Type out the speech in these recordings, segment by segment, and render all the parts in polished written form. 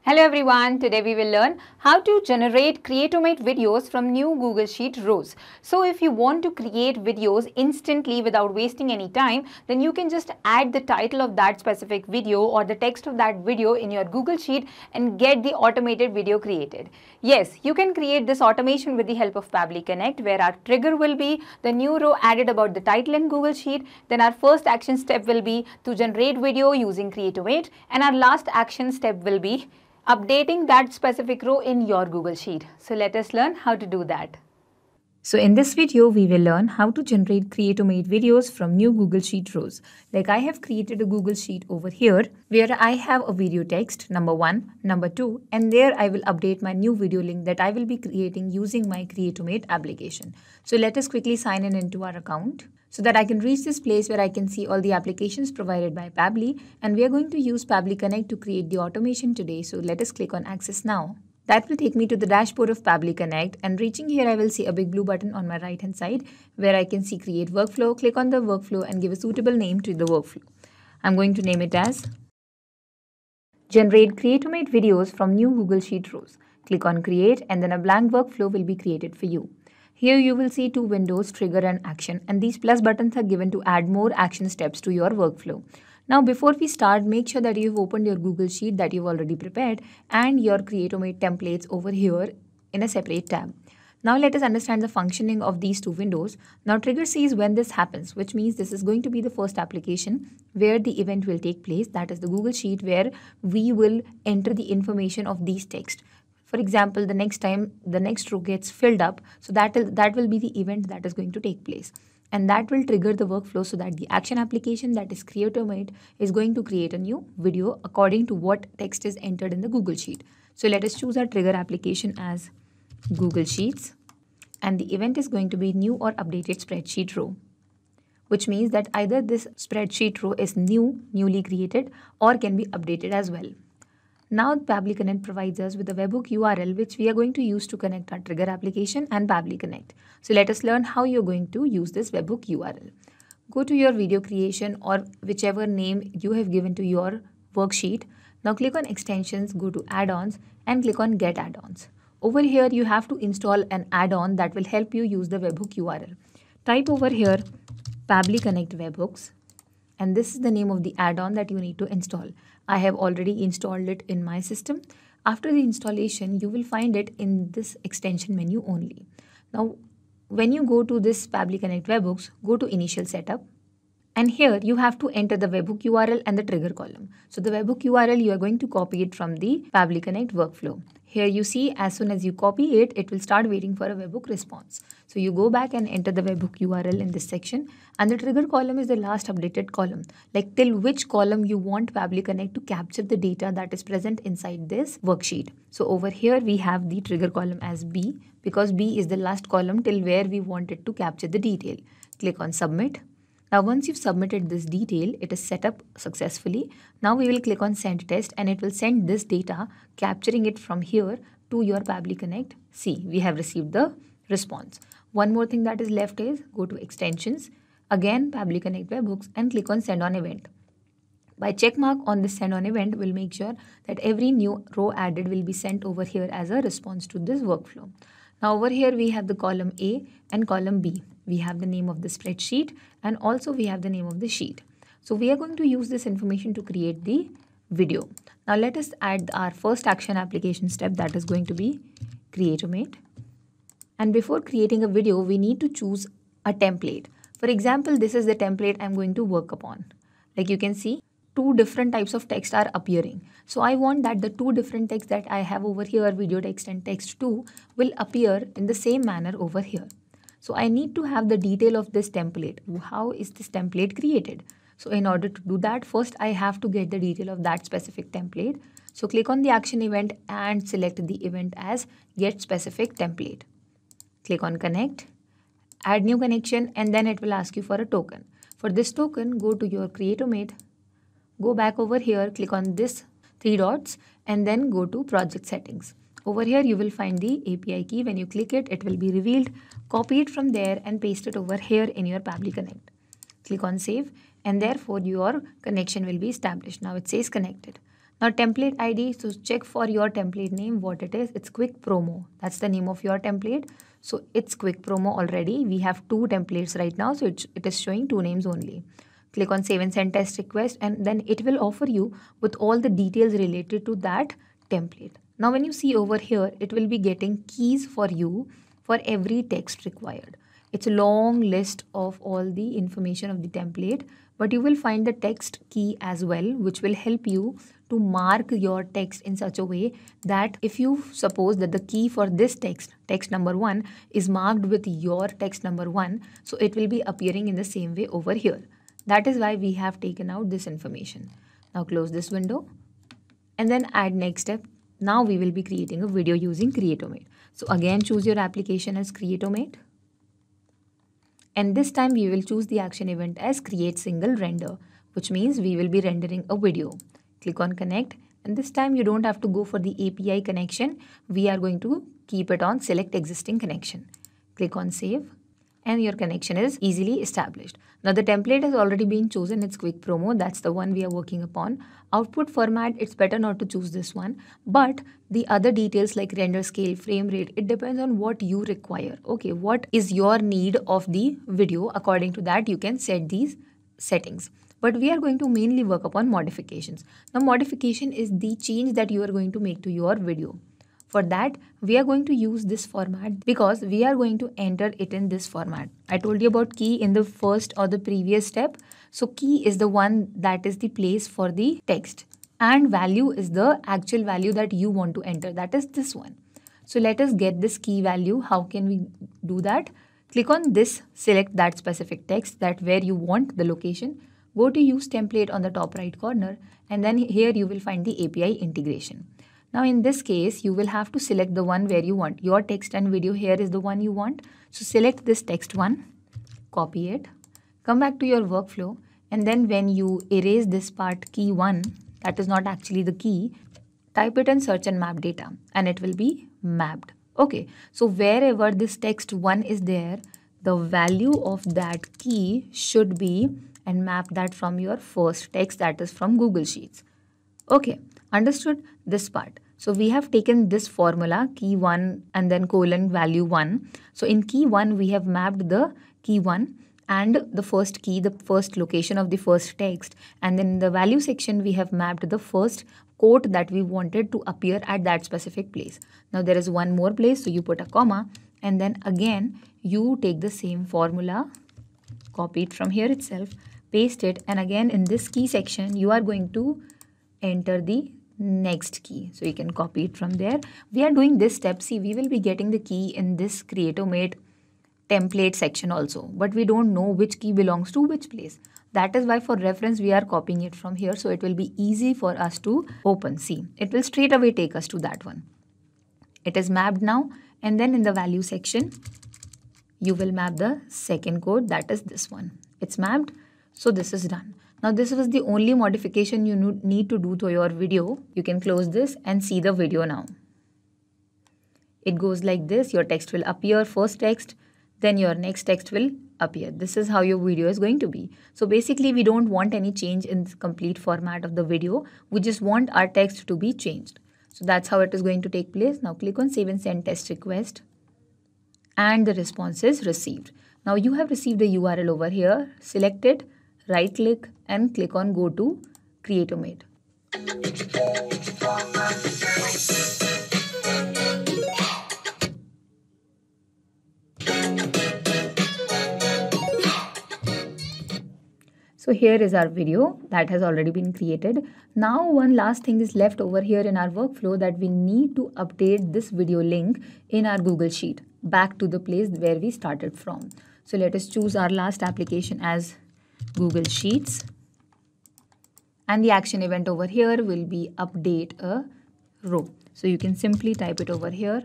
Hello everyone, today we will learn how to generate Cretomate videos from new Google Sheet rows. So if you want to create videos instantly without wasting any time, then you can just add the title of that specific video or the text of that video in your Google Sheet and get the automated video created. Yes, you can create this automation with the help of Pabbly Connect, where our trigger will be the new row added about the title in Google Sheet. Then our first action step will be to generate video using Cretomate, and our last action step will be updating that specific row in your Google Sheet. So let us learn how to do that. So in this video, we will learn how to generate Cretomate videos from new Google Sheet rows. Like I have created a Google Sheet over here where I have a video text, number 1, number 2, and there I will update my new video link that I will be creating using my Cretomate application. So let us quickly sign in into our account, so that I can reach this place where I can see all the applications provided by Pabbly, and we are going to use Pabbly Connect to create the automation today. So let us click on Access Now. That will take me to the dashboard of Pabbly Connect, and reaching here I will see a big blue button on my right hand side where I can see Create Workflow. Click on the workflow and give a suitable name to the workflow. I'm going to name it as Generate Cretomate Videos from New Google Sheet Rows. Click on Create, and then a blank workflow will be created for you. Here you will see two windows, Trigger and Action, and these plus buttons are given to add more action steps to your workflow. Now before we start, make sure that you've opened your Google Sheet that you've already prepared and your Cretomate templates over here in a separate tab. Now let us understand the functioning of these two windows. Now Trigger sees when this happens, which means this is going to be the first application where the event will take place. That is the Google Sheet where we will enter the information of these text. For example, the next time the next row gets filled up, so that will be the event that is going to take place. And that will trigger the workflow so that the action application, that is Cretomate, is going to create a new video according to what text is entered in the Google Sheet. So let us choose our trigger application as Google Sheets, and the event is going to be new or updated spreadsheet row, which means that either this spreadsheet row is newly created, or can be updated as well. Now Pabbly Connect provides us with a webhook URL which we are going to use to connect our trigger application and Pabbly Connect. So let us learn how you're going to use this webhook URL. Go to your video creation or whichever name you have given to your worksheet. Now click on Extensions, go to Add-ons and click on Get Add-ons. Over here you have to install an add-on that will help you use the webhook URL. Type over here Pabbly Connect Webhooks, and this is the name of the add-on that you need to install. I have already installed it in my system. After the installation, you will find it in this extension menu only. Now, when you go to this Pabbly Connect Webhooks, go to Initial Setup. And here you have to enter the webhook URL and the trigger column. So the webhook URL, you are going to copy it from the Pabbly Connect workflow. Here you see, as soon as you copy it, it will start waiting for a webhook response. So you go back and enter the webhook URL in this section, and the trigger column is the last updated column, like till which column you want Pabbly Connect to capture the data that is present inside this worksheet. So over here we have the trigger column as B, because B is the last column till where we want it to capture the detail. Click on Submit. Now once you've submitted this detail, it is set up successfully. Now we will click on Send Test, and it will send this data, capturing it from here to your Pabbly Connect. See, we have received the response. One more thing that is left is go to Extensions, again Pabbly Connect Webhooks, and click on Send on Event. By check mark on this Send on Event, we'll make sure that every new row added will be sent over here as a response to this workflow. Now over here we have the column A and column B. We have the name of the spreadsheet, and also we have the name of the sheet. So we are going to use this information to create the video. Now let us add our first action application step, that is going to be Cretomate. And before creating a video, we need to choose a template. For example, this is the template I'm going to work upon. Like you can see, two different types of text are appearing. So I want that the two different text that I have over here, video text and text 2, will appear in the same manner over here. So I need to have the detail of this template. How is this template created? So in order to do that, first I have to get the detail of that specific template. So click on the action event and select the event as Get Specific Template. Click on Connect, add new connection, and then it will ask you for a token. For this token, go to your Cretomate, go back over here, click on this 3 dots, and then go to Project Settings. Over here you will find the API key. When you click it, it will be revealed. Copy it from there and paste it over here in your Pabbly Connect. Click on Save, and therefore your connection will be established. Now it says connected. Now template ID, so check for your template name, what it is. It's quick promo. That's the name of your template. So it's quick promo already. We have 2 templates right now, so it is showing 2 names only. Click on save and send test request, and then it will offer you with all the details related to that template. Now when you see over here, it will be getting keys for you for every text required. It's a long list of all the information of the template, but you will find the text key as well, which will help you to mark your text in such a way that if you suppose that the key for this text number 1 is marked with your text number 1, so it will be appearing in the same way over here. That is why we have taken out this information. Now close this window and then add next step. Now we will be creating a video using Cretomate. So again, choose your application as Cretomate. And this time we will choose the action event as create single render, which means we will be rendering a video. Click on connect, and this time you don't have to go for the API connection. We are going to keep it on select existing connection. Click on save, and your connection is easily established. Now the template has already been chosen. It's quick promo. That's the one we are working upon. Output format, it's better not to choose this one. But the other details like render scale, frame rate, it depends on what you require. Okay, what is your need of the video? According to that, you can set these settings. But we are going to mainly work upon modifications. Now modification is the change that you are going to make to your video. For that, we are going to use this format because we are going to enter it in this format. I told you about key in the first or the previous step. So key is the one that is the place for the text, and value is the actual value that you want to enter. That is this one. So let us get this key value. How can we do that? Click on this, select that specific text, that where you want the location. Go to use template on the top right corner, and then here you will find the API integration. Now in this case, you will have to select the one where you want. Your text and video here is the one you want. So select this text one, copy it, come back to your workflow, and then when you erase this part key 1, that is not actually the key, type it in search and map data, and it will be mapped. Okay, so wherever this text 1 is there, the value of that key should be, and map that from your first text, that is from Google Sheets. Okay, understood this part. So we have taken this formula, key 1 and then colon value 1. So in key 1, we have mapped the key 1 and the first key, the first location of the first text. And then in the value section, we have mapped the first quote that we wanted to appear at that specific place. Now there is one more place, so you put a comma, and then again, you take the same formula, copy it from here itself, paste it, and again in this key section, you are going to enter the next key. So you can copy it from there. We are doing this step. See, we will be getting the key in this Cretomate template section also, but we don't know which key belongs to which place. That is why for reference, we are copying it from here. So it will be easy for us to open. See, it will straight away take us to that one. It is mapped now. And then in the value section, you will map the second code. That is this one. It's mapped. So this is done. Now this was the only modification you need to do to your video. You can close this and see the video now. It goes like this. Your text will appear, first text, then your next text will appear. This is how your video is going to be. So basically we don't want any change in the complete format of the video. We just want our text to be changed. So that's how it is going to take place. Now click on save and send test request, and the response is received. Now you have received the URL over here. Select it, right click and click on go to Cretomate. So here is our video that has already been created. Now one last thing is left over here in our workflow, that we need to update this video link in our Google Sheet back to the place where we started from. So let us choose our last application as Google Sheets, and the action event over here will be update a row. So you can simply type it over here,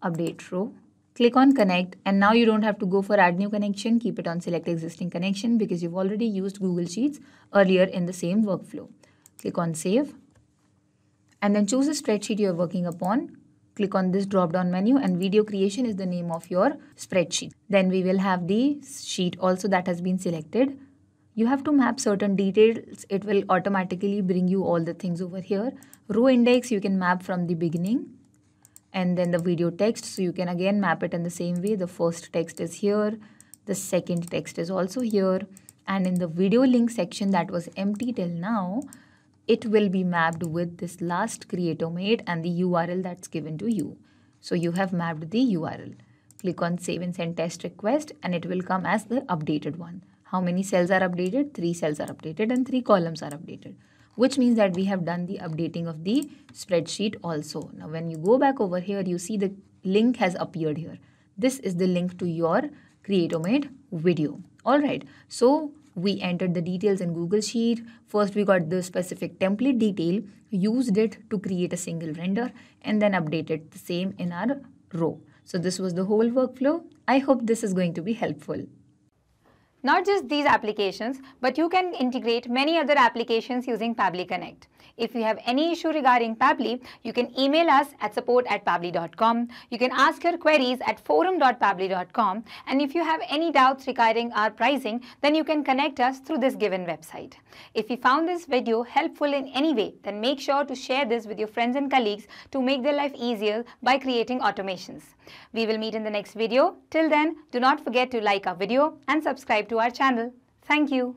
update row. Click on connect, and now you don't have to go for add new connection. Keep it on select existing connection because you've already used Google Sheets earlier in the same workflow. Click on save, and then choose a spreadsheet you're working upon. Click on this drop down menu, and video creation is the name of your spreadsheet. Then we will have the sheet also that has been selected. You have to map certain details. It will automatically bring you all the things over here. Row index you can map from the beginning, and then the video text, so you can again map it in the same way. The first text is here, the second text is also here, and in the video link section that was empty till now, it will be mapped with this last Cretomate and the URL that's given to you. So you have mapped the URL. Click on save and send test request and it will come as the updated one. How many cells are updated? 3 cells are updated and 3 columns are updated, which means that we have done the updating of the spreadsheet also. Now when you go back over here, you see the link has appeared here. This is the link to your Cretomate video. Alright, so we entered the details in Google Sheet. First we got the specific template detail, used it to create a single render, and then updated the same in our row. So this was the whole workflow. I hope this is going to be helpful. Not just these applications, but you can integrate many other applications using Pabbly Connect. If you have any issue regarding Pabbly, you can email us at support@pabbly.com. You can ask your queries at forum.pabbly.com. And if you have any doubts regarding our pricing, then you can connect us through this given website. If you found this video helpful in any way, then make sure to share this with your friends and colleagues to make their life easier by creating automations. We will meet in the next video. Till then, do not forget to like our video and subscribe to our channel. Thank you.